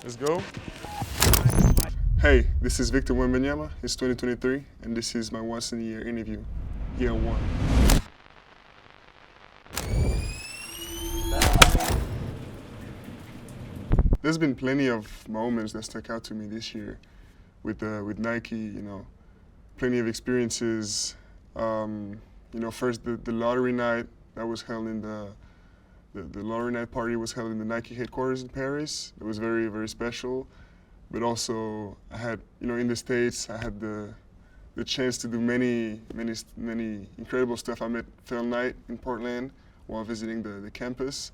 Let's go. Hey, this is Victor Wembanyama. It's 2023, and this is my once in a year interview, year one. There's been plenty of moments that stuck out to me this year with Nike. Plenty of experiences. First the lottery night that was held in the lottery night party was held in the Nike headquarters in Paris. It was very, very special. But also, I had, in the States, I had the chance to do many incredible stuff. I met Phil Knight in Portland while visiting the campus.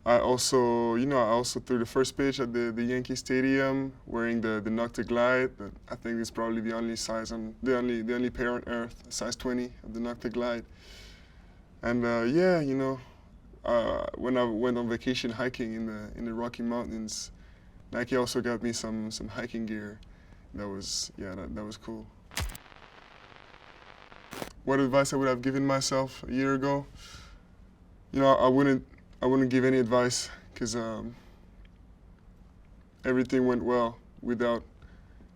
I also threw the first pitch at the Yankee Stadium wearing the Nocta Glide. I think it's probably the only the only pair on earth, size 20 of the Nocta Glide. And when I went on vacation hiking in the Rocky Mountains, Nike also got me some hiking gear. That was cool. What advice I would have given myself a year ago? I wouldn't give any advice because everything went well without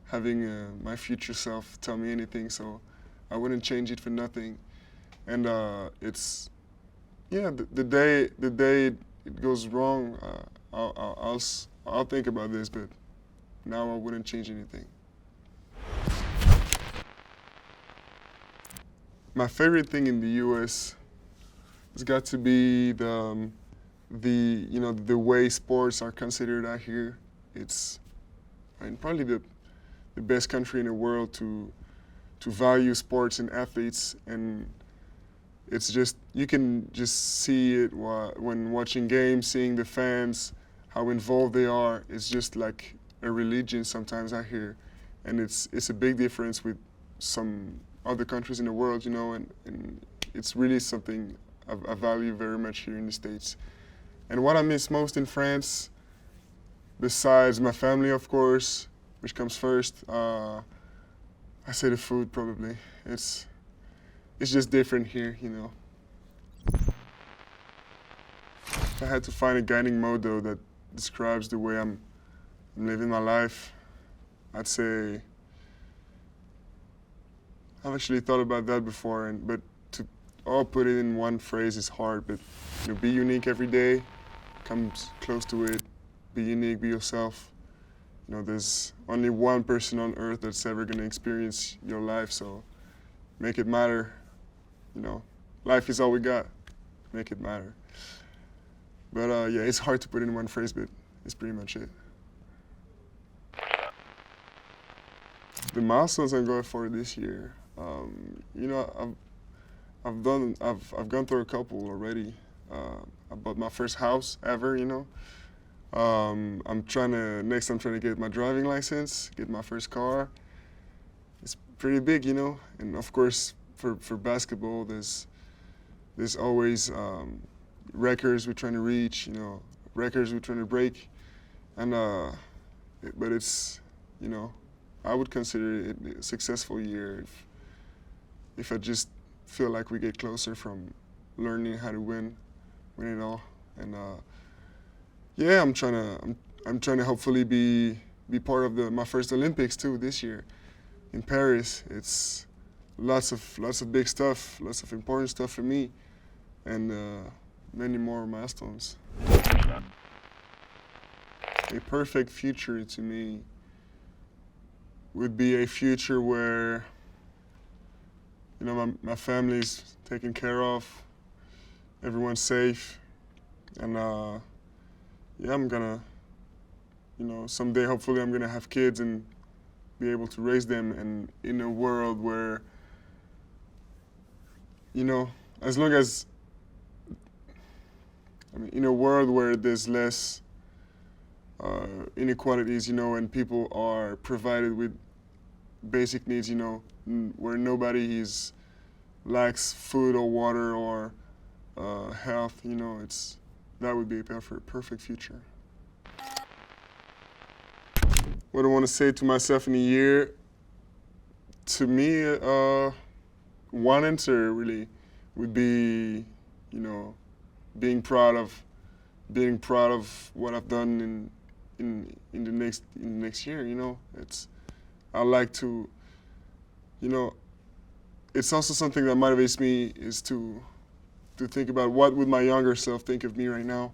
having my future self tell me anything. So I wouldn't change it for nothing. And the day it goes wrong, I'll think about this, but now I wouldn't change anything. My favorite thing in the U.S. has got to be the way sports are considered out here. It's probably the best country in the world to value sports and athletes, and it's just you can just see it when watching games, seeing the fans, how involved they are. It's just like a religion sometimes out here, and it's a big difference with some other countries in the world, and it's really something I value very much here in the States. And what I miss most in France, besides my family, of course, which comes first, I say the food probably. It's just different here, If I had to find a guiding motto that describes the way I'm living my life, I'd say I've actually thought about that before, but to all put it in one phrase is hard. But be unique every day, come close to it. Be unique, be yourself. There's only one person on earth that's ever gonna experience your life, so make it matter. Life is all we got. Make it matter. But it's hard to put in one phrase, but it's pretty much it. The milestones I'm going for this year, I've gone through a couple already. I bought my first house ever, I'm trying to get my driving license, get my first car. It's pretty big, and of course for basketball, there's always records we're trying to reach, records we're trying to break, and but it's, I would consider it a successful year if I just feel like we get closer from learning how to win it all, and I'm trying to hopefully be part of my first Olympics too this year in Paris. It's lots of big stuff, lots of important stuff for me, and many more milestones. A perfect future to me would be a future where my family's taken care of, everyone's safe, and I'm gonna, someday hopefully I'm gonna have kids and be able to raise them, and in a world where, as long as, in a world where there's less inequalities, and people are provided with basic needs, where nobody lacks food or water or health, that would be a perfect future. What I want to say to myself in a year, to me, one answer really would be, being proud of what I've done in the next year. You know, I like to, you know, it's also something that motivates me is to think about what would my younger self think of me right now,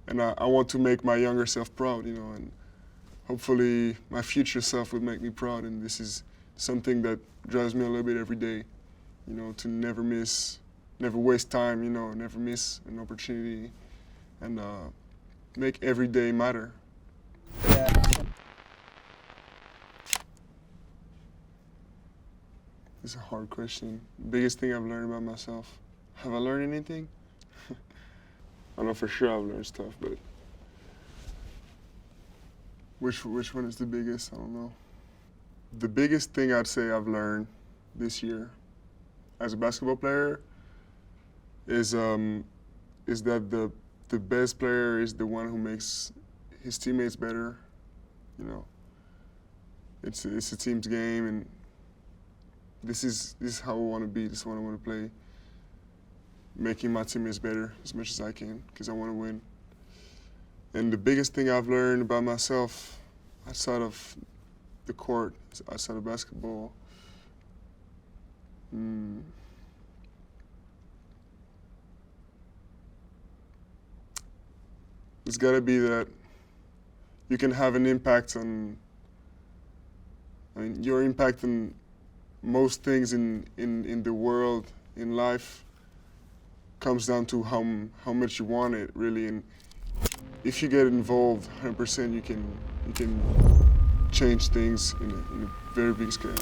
and I want to make my younger self proud. You know, and hopefully my future self would make me proud. And this is something that drives me a little bit every day. You know, to never waste time. You know, never miss an opportunity, and make every day matter. Yeah. It's a hard question. Biggest thing I've learned about myself. Have I learned anything? I know for sure I've learned stuff, but which one is the biggest? I don't know. The biggest thing I'd say I've learned this year as a basketball player is that the best player is the one who makes his teammates better. You know, it's a team's game, and this is how I want to be. This is what I want to play. Making my teammates better as much as I can, because I want to win. And the biggest thing I've learned about myself outside of the court, outside of basketball, it's got to be that you can have an impact on, I mean, your impact on most things in the world, in life, comes down to how much you want it, really. And if you get involved 100%, you can change things in a very big scale.